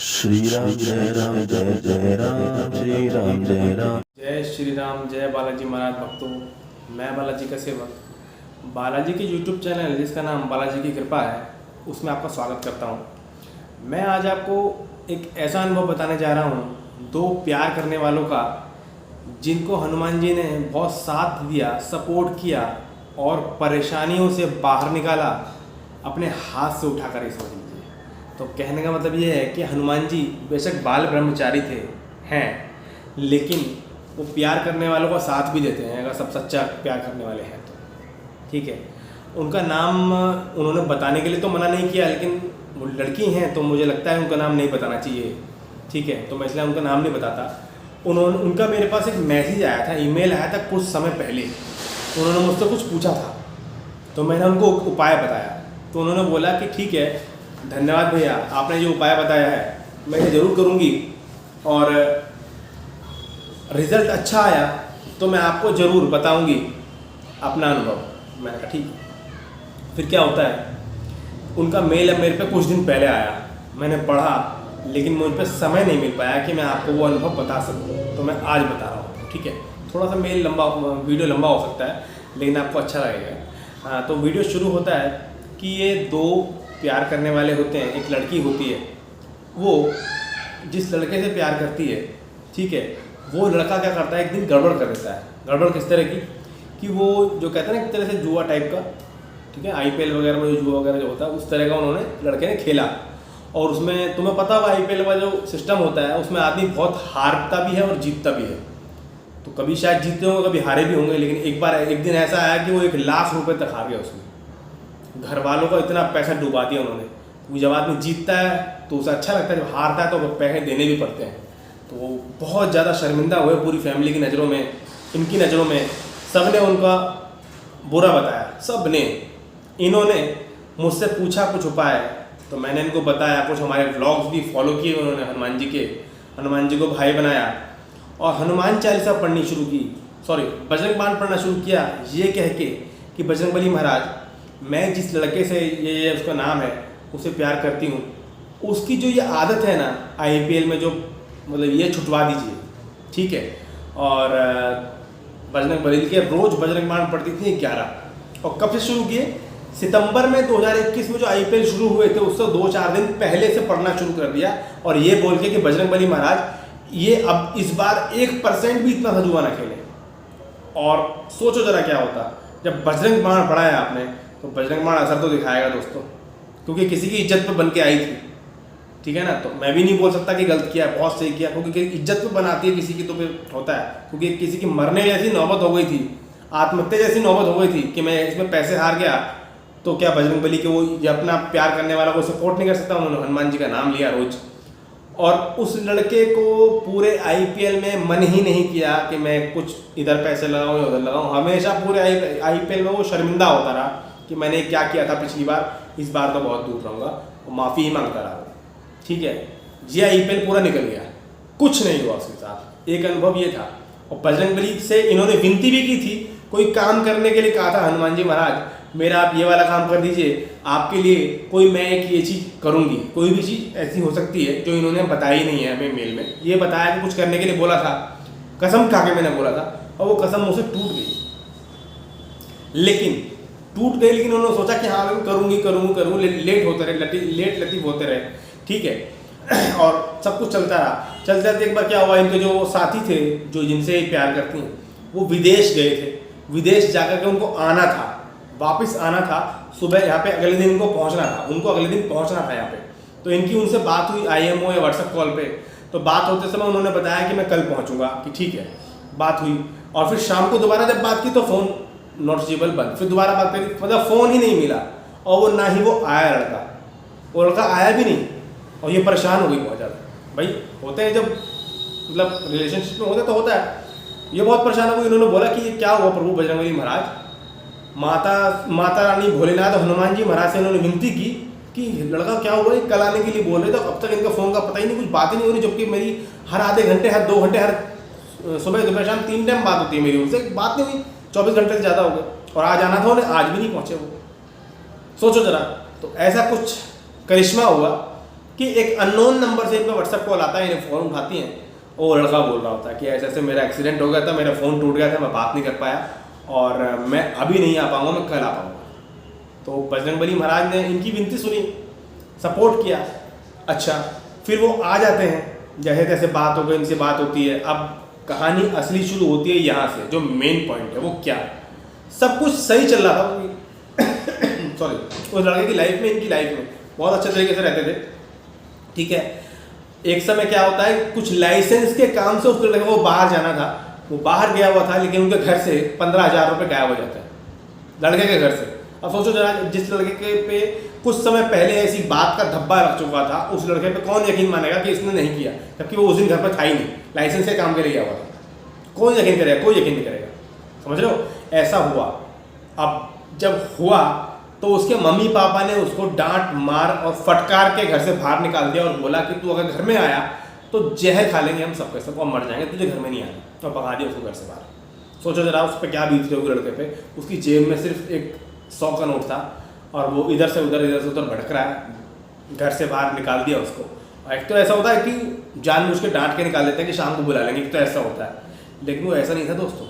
श्री राम जय राम जय जय राम श्री राम जय राम। जय श्री राम, जय बालाजी महाराज भक्तों। मैं बालाजी का सेवक बालाजी के यूट्यूब चैनल जिसका नाम बालाजी की कृपा है उसमें आपका स्वागत करता हूँ। मैं आज आपको एक ऐसा अनुभव बताने जा रहा हूँ, दो प्यार करने वालों का, जिनको हनुमान जी ने बहुत साथ दिया, सपोर्ट किया और परेशानियों से बाहर निकाला अपने हाथ से उठाकर। इस लीजिए, तो कहने का मतलब ये है कि हनुमान जी बेशक बाल ब्रह्मचारी हैं, लेकिन वो प्यार करने वालों का साथ भी देते हैं, अगर सब सच्चा प्यार करने वाले हैं तो। ठीक है, उनका नाम उन्होंने बताने के लिए तो मना नहीं किया, लेकिन वो लड़की हैं तो मुझे लगता है उनका नाम नहीं बताना चाहिए। ठीक है, तो मैं इसलिए उनका नाम नहीं बताता। उनका मेरे पास एक मैसेज आया था, ईमेल आया था कुछ समय पहले। उन्होंने मुझसे कुछ पूछा था, तो मैंने उनको उपाय बताया। तो उन्होंने बोला कि ठीक है, धन्यवाद भैया, आपने जो उपाय बताया है मैं ये ज़रूर करूँगी, और रिज़ल्ट अच्छा आया तो मैं आपको ज़रूर बताऊँगी अपना अनुभव। मैंने कहा ठीक है। फिर क्या होता है, उनका मेल मेरे पे कुछ दिन पहले आया, मैंने पढ़ा, लेकिन मुझ पर समय नहीं मिल पाया कि मैं आपको वो अनुभव बता सकूँ, तो मैं आज बता रहा हूँ। ठीक है, थोड़ा सा वीडियो लंबा हो सकता है, लेकिन आपको अच्छा लगेगा। तो वीडियो शुरू होता है कि ये दो प्यार करने वाले होते हैं। एक लड़की होती है, वो जिस लड़के से प्यार करती है, ठीक है, वो लड़का क्या करता है, एक दिन गड़बड़ कर देता है। गड़बड़ किस तरह की कि वो जो कहते हैं ना एक तरह से जुआ टाइप का, ठीक है, आईपीएल वगैरह में जो जुआ वगैरह जो होता है उस तरह का उन्होंने लड़के ने खेला। और उसमें तुम्हें पता होगा आईपीएल का जो सिस्टम होता है उसमें आदमी बहुत हारता भी है और जीतता भी है। तो कभी शायद जीते होंगे, कभी हारे भी होंगे, लेकिन एक दिन ऐसा आया कि वो 1,00,000 रुपये तक हार गया। उसमें घर वालों का इतना पैसा डुबा दिया उन्होंने। वो जब आदमी जीतता है तो उसे अच्छा लगता है, जब हारता है तो पैसे देने भी पड़ते हैं। तो वो बहुत ज़्यादा शर्मिंदा हुए पूरी फैमिली की नज़रों में, इनकी नज़रों में। सब ने उनका बुरा बताया, सब ने। इन्होंने मुझसे पूछा कुछ उपाय, तो मैंने इनको बताया। कुछ हमारे व्लॉग्स भी फॉलो किए उन्होंने, हनुमान जी को भाई बनाया और हनुमान चालीसा पढ़नी शुरू की, बजरंग बाण पढ़ना शुरू किया, ये कह के कि बजरंगबली महाराज, मैं जिस लड़के से ये उसका नाम है उसे प्यार करती हूँ, उसकी जो ये आदत है ना आईपीएल में, जो मतलब ये छुटवा दीजिए। ठीक है, और बजरंगबली के रोज़ बजरंग बाण पढ़ती थी 11। और कब से शुरू किए, सितंबर में 2021 में जो आईपीएल शुरू हुए थे उससे 2-4 दिन पहले से पढ़ना शुरू कर दिया, और ये बोल के कि बजरंगबली महाराज ये अब इस बार 1% भी इतना जुआ ना खेले। और सोचो जरा क्या होता जब बजरंग बाण पढ़ाया आपने, तो बजरंग बाण असर तो दिखाएगा दोस्तों, क्योंकि किसी की इज्जत पे बन के आई थी। ठीक है ना, तो मैं भी नहीं बोल सकता कि गलत किया, बहुत सही किया, क्योंकि इज्जत पे बनाती है किसी की तो फिर होता है। क्योंकि किसी की मरने जैसी नौबत हो गई थी, आत्महत्या जैसी नौबत हो गई थी कि मैं इसमें पैसे हार गया, तो क्या बजरंगबली के वो ये अपना प्यार करने वाला को सपोर्ट नहीं कर सकता? उन्होंने हनुमान जी का नाम लिया रोज, और उस लड़के को पूरे आईपीएल में मन ही नहीं किया कि मैं कुछ इधर पैसे लगाऊं या उधर लगाऊं। हमेशा पूरे आईपीएल में वो शर्मिंदा होता रहा कि मैंने क्या किया था पिछली बार, इस बार तो बहुत दूर रहूँगा, और माफ़ी ही मांगता रहा। ठीक है, ये आईपीएल पूरा निकल गया, कुछ नहीं हुआ उसके साथ। एक अनुभव ये था। और बजरंगबली से इन्होंने विनती भी की थी, कोई काम करने के लिए कहा था, हनुमान जी महाराज मेरा आप ये वाला काम कर दीजिए, आपके लिए कोई मैं एक ये चीज़ करूँगी। कोई भी चीज़ ऐसी हो सकती है जो इन्होंने बताई नहीं है हमें मेल में। ये बताया कि कुछ करने के लिए बोला था, कसम खा के मैंने बोला था, और वो कसम मुझसे टूट गई। लेकिन उन्होंने सोचा कि हाँ मैं करूँगी, लेट होते रहे, लेट लतीफ़ होते रहे। ठीक है, और सब कुछ चलता रहा। चलते एक बार क्या हुआ, इनके जो साथी थे जो जिनसे प्यार करती हैं, वो विदेश गए थे। विदेश जाकर के उनको आना था, वापस आना था, सुबह यहाँ पे अगले दिन उनको पहुँचना था यहाँ पे। तो इनकी उनसे बात हुई IMO या व्हाट्सएप कॉल पे। तो बात होते समय उन्होंने बताया कि मैं कल पहुँचूँगा, कि ठीक है। बात हुई, और फिर शाम को दोबारा जब बात की तो फ़ोन नॉट रीचेबल बंद। फिर दोबारा बात करी, मतलब फ़ोन ही नहीं मिला, और वो ना ही वो आया लड़का, वो लड़का आया भी नहीं। और ये परेशान हो गई बहुत ज़्यादा। भाई होते हैं जब मतलब रिलेशनशिप में होते तो होता है। ये बहुत परेशान हो गई। इन्होंने बोला कि ये क्या हुआ प्रभु बजरंगबली महाराज, माता रानी भोलेनाथ हनुमान जी महाराज से इन्होंने विनती की कि लड़का क्या हुआ, कल आने के लिए बोल रहे थे, अब तक इनका फ़ोन का पता ही नहीं, कुछ बात ही नहीं हो रही। जबकि मेरी हर आधे घंटे, हर 2 घंटे, हर सुबह दोपहर शाम 3 टाइम बात होती है मेरी उनसे, बात नहीं हुई। 24 घंटे से ज़्यादा हो गए, और आज आना था उन्हें, आज भी नहीं पहुँचे वो। सोचो जरा। तो ऐसा कुछ करिश्मा हुआ कि एक अननोन नंबर से इनका व्हाट्सएप कॉल आता है, इन्हें फ़ोन उठाती हैं, वो लड़का बोल रहा होता है कि ऐसे ऐसे मेरा एक्सीडेंट हो गया था, मेरा फ़ोन टूट गया था, मैं बात नहीं कर पाया और मैं अभी नहीं आ पाऊँगा, मैं कल आ पाऊँगा। तो बजरंगबली महाराज ने इनकी विनती सुनी, सपोर्ट किया। अच्छा, फिर वो आ जाते हैं, जैसे तैसे बात हो गई, इनसे बात होती है। अब कहानी असली शुरू होती है यहाँ से, जो मेन पॉइंट है वो क्या, सब कुछ सही चल रहा था सॉरी, उस लड़के की लाइफ में, इनकी लाइफ में बहुत अच्छे तरीके से रहते थे, ठीक है। एक समय क्या होता है, कुछ लाइसेंस के काम से उस लड़के को बाहर जाना था, वो बाहर गया हुआ था, लेकिन उनके घर से 15,000 रुपये गायब हो जाते हैं लड़के के घर से। अब सोचो जरा, जिस लड़के के पे कुछ समय पहले ऐसी बात का धब्बा रख चुका था, उस लड़के पे कौन यकीन मानेगा कि इसने नहीं किया, जबकि वो उस दिन घर पर था ही नहीं, लाइसेंस के काम के लिए गया हुआ था। कौन यकीन करेगा? कोई यकीन नहीं करेगा, समझ रहे हो? ऐसा हुआ। अब जब हुआ तो उसके मम्मी पापा ने उसको डांट मार और फटकार के घर से बाहर निकाल दिया और बोला कि तू अगर घर में आया तो जहर खा लेंगे हम सबके सब और मर जाएंगे, तुझे घर में नहीं आना। और भगा दिया उसको घर से बाहर। सोचो जरा उस पर क्या बीत रही होगी लड़के पे। उसकी जेब में सिर्फ एक 100 का नोट था और वो इधर से उधर भटक रहा है, घर से बाहर निकाल दिया उसको। और एक तो ऐसा होता है कि जानबूझ के डांट के निकाल देते हैं कि शाम को बुला लेंगे, तो ऐसा होता है, लेकिन वो ऐसा नहीं था दोस्तों,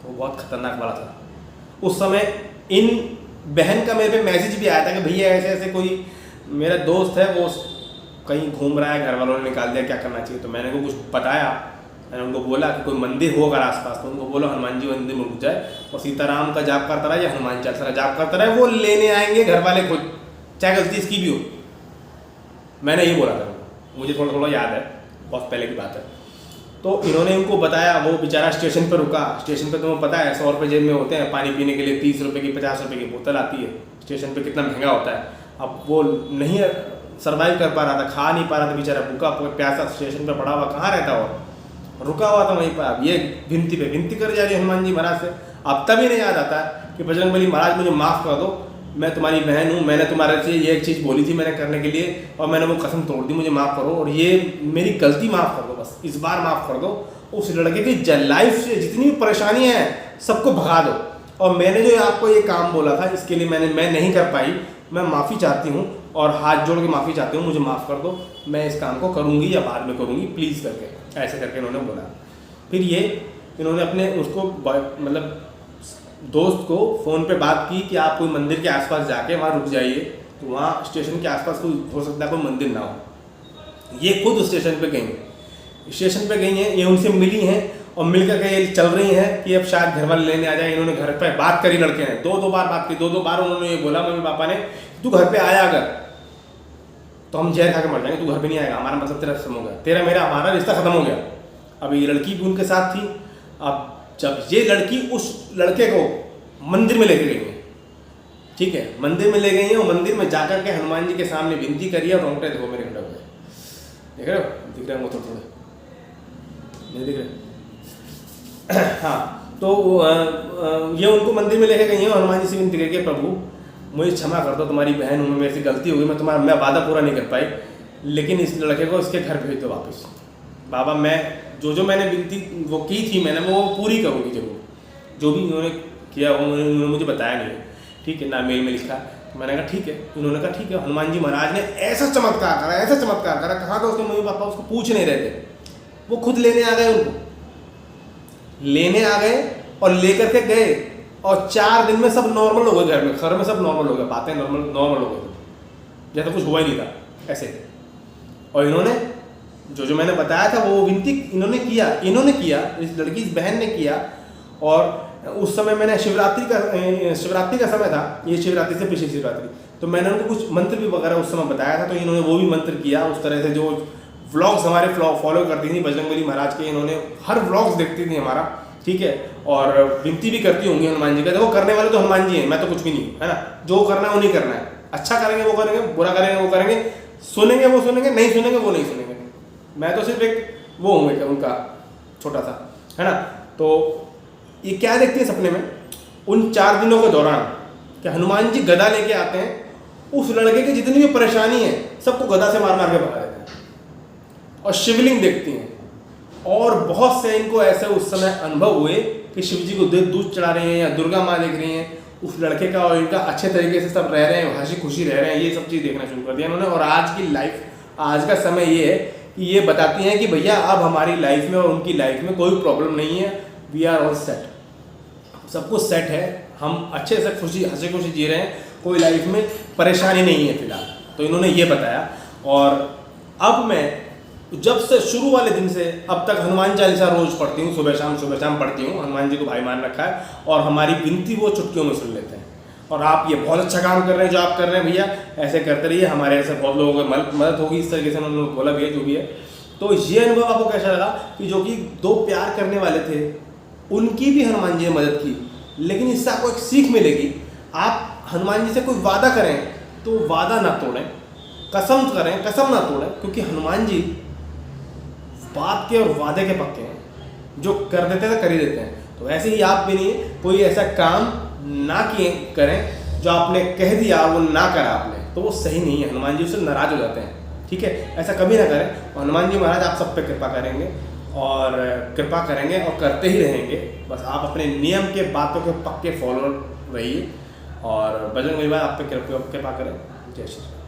वो बहुत खतरनाक वाला था। उस समय इन बहन का मेरे पे मैसेज भी आया था कि भैया ऐसे ऐसे कोई मेरा दोस्त है, वो कहीं घूम रहा है, घर वालों ने निकाल दिया, क्या करना चाहिए। तो मैंने उनको कुछ बताया, मैंने उनको बोला कि कोई मंदिर हो अगर आसपास, तो उनको बोलो हनुमान जी मंदिर में रुक जाए और सीताराम का जाप करता रहे या हनुमान चालीसा का जाप करता रहे, वो लेने आएंगे घर वाले खुद, चाहे गलती इसकी भी हो। मैंने ये बोला था, मुझे थोड़ा थोड़ा याद है, बहुत पहले की बात है। तो इन्होंने उनको बताया, वो बेचारा स्टेशन पर रुका। स्टेशन पर तुम्हें पता है 100 रुपये जेब में होते हैं, पानी पीने के लिए 30 रुपये की 50 रुपये की बोतल आती है, स्टेशन पे कितना महंगा होता है। अब वो नहीं सर्वाइव कर पा रहा था, खा नहीं पा रहा था बेचारा, भूखा प्यासा स्टेशन पर पड़ा हुआ, कहाँ रहता और रुका हुआ था वहीं पर। अब ये विनती पे विनती कर जा रही है हनुमान जी महाराज से। अब तभी नहीं याद आता कि बजरंगबली महाराज मुझे माफ़ कर दो, मैं तुम्हारी बहन हूँ, मैंने तुम्हारे से ये एक चीज़ बोली थी मैंने करने के लिए और मैंने वो कसम तोड़ दी, मुझे माफ़ करो और ये मेरी गलती माफ़ कर दो, बस इस बार माफ़ कर दो। उस लड़के की लाइफ से जितनी भी परेशानी है सबको भगा दो, और मैंने जो आपको ये काम बोला था इसके लिए मैं नहीं कर पाई, मैं माफ़ी चाहती हूँ और हाथ जोड़ के माफ़ी चाहती हूँ, मुझे माफ़ कर दो, मैं इस काम को करूँगी या बाद में करूँगी प्लीज़ करके, ऐसे करके इन्होंने बोला। फिर ये इन्होंने अपने उसको मतलब दोस्त को फ़ोन पे बात की कि आप कोई मंदिर के आसपास जाके वहाँ रुक जाइए, तो वहाँ स्टेशन के आसपास कोई हो सकता है कोई मंदिर ना हो। ये खुद स्टेशन पे गई हैं, ये उनसे मिली हैं और मिल करके ये चल रही हैं कि अब शायद घर वाले लेने आ जाए। इन्होंने घर पे बात करी, लड़के ने दो बार बात की, दो बार उन्होंने ये बोला मम्मी पापा ने, तू घर पे आया अगर तो हम जहर खा के मर जाएंगे, तू घर पे नहीं आएगा, हमारा मतलब तेरा खत्म हो गया, तेरा मेरा हमारा रिश्ता खत्म हो गया। अब ये लड़की भी उनके साथ थी। अब जब ये लड़की उस लड़के को मंदिर में लेके गई है, ठीक है, मंदिर में ले गई है और मंदिर में जाकर के हनुमान जी के सामने विनती करी है और रोंगटे देखो मेरे खड़े हुए, देख रहे हो, दिख रहे हैं वो थोड़े नहीं दिख रहे हाँ। तो ये उनको मंदिर में लेके गई हैं और हनुमान जी से विनती करी, प्रभु मुझे क्षमा कर दो, तुम्हारी बहन हूँ, मेरे से गलती हो गई, मैं वादा पूरा नहीं कर पाई, लेकिन इस लड़के को इसके घर भेज दो वापस। बाबा मैं जो मैंने विनती वो की थी मैंने वो पूरी करूँगी जरूर, जो भी उन्होंने किया वो उन्होंने मुझे बताया नहीं, ठीक है ना, मेल में लिखा। तो मैंने कहा ठीक है, उन्होंने कहा ठीक है। हनुमान जी महाराज ने ऐसा चमत्कार करा, कहाँ तो उसके मम्मी पापा उसको पूछ नहीं रहे थे, वो खुद लेने आ गए, उनको लेने आ गए और लेकर के गए और 4 दिन में सब नॉर्मल हो गए, घर में सब नॉर्मल हो गए, बातें नॉर्मल हो गई, जैसा कुछ हुआ ही नहीं था ऐसे। और इन्होंने जो मैंने बताया था वो विनती इन्होंने किया, इस लड़की इस बहन ने किया। और उस समय मैंने शिवरात्रि का समय था, ये शिवरात्रि से पिछली शिवरात्रि, तो मैंने उनको कुछ मंत्र भी वगैरह उस समय बताया था, तो इन्होंने वो भी मंत्र किया उस तरह से। जो व्लॉग्स हमारे फॉलो करती थी बजरंगबली महाराज के, इन्होंने हर व्लॉग्स देखती थी हमारा, ठीक है, और विनती भी करती होंगी हनुमान जी का। देखो करने वाले तो हनुमान जी हैं, मैं तो कुछ भी नहीं, है ना, जो करना है वो नहीं करना है, अच्छा करेंगे वो करेंगे, बुरा करेंगे वो करेंगे, सुनेंगे वो सुनेंगे, नहीं सुनेंगे वो नहीं सुनेंगे, मैं तो सिर्फ एक वो हूँ उनका छोटा सा, है ना। तो ये क्या देखते हैं सपने में उन 4 दिनों के दौरान कि हनुमान जी गदा लेके आते हैं, उस लड़के की जितनी भी परेशानी है सबको गदा से मार के भगा देते हैं, और शिवलिंग देखती हैं। और बहुत से इनको ऐसे उस समय अनुभव हुए कि शिव जी को दूध चढ़ा रहे हैं या दुर्गा माँ देख रही हैं, उस लड़के का और इनका अच्छे तरीके से सब रह रहे हैं, हंसी खुशी रह रहे हैं, ये सब चीज़ देखना शुरू कर दिया इन्होंने। और आज की लाइफ आज का समय ये है कि ये बताती हैं कि भैया अब हमारी लाइफ में और उनकी लाइफ में कोई प्रॉब्लम नहीं है, वी आर ऑल सेट, सब कुछ सेट है, हम अच्छे से खुशी हंसी खुशी जी रहे हैं, कोई लाइफ में परेशानी नहीं है फिलहाल। तो इन्होंने ये बताया। और अब मैं जब से शुरू वाले दिन से अब तक हनुमान चालीसा रोज़ पढ़ती हूँ, सुबह शाम पढ़ती हूँ, हनुमान जी को भाई मान रखा है, और हमारी विनती वो चुटकियों में सुन लेते हैं। और आप ये बहुत अच्छा काम कर रहे हैं जो आप कर रहे हैं भैया, ऐसे करते रहिए, हमारे ऐसे बहुत लोगों को मदद होगी, इस तरीके से उन्होंने बोला भैया जो भी है। तो ये अनुभव आपको कैसा लगा कि जो कि दो प्यार करने वाले थे उनकी भी हनुमान जी ने मदद की, लेकिन इससे आपको एक सीख मिलेगी, आप हनुमान जी से कोई वादा करें तो वादा ना तोड़ें, कसम करें कसम ना तोड़ें, क्योंकि हनुमान जी बात के और वादे के पक्के हैं, जो कर देते हैं कर ही देते हैं। तो ऐसे ही आप भी नहीं कोई ऐसा काम ना किए करें जो आपने कह दिया वो ना करा आपने, तो वो सही नहीं है, हनुमान जी उससे नाराज हो जाते हैं। ठीक है, ऐसा कभी ना करें। हनुमान जी महाराज आप सब पे कृपा करेंगे और कृपा करेंगे और करते ही रहेंगे। बस आप अपने नियम के बातों के पक्के फॉलोअर रहिए और बजरंग बली आप पे कृपा करें। जय श्री राम।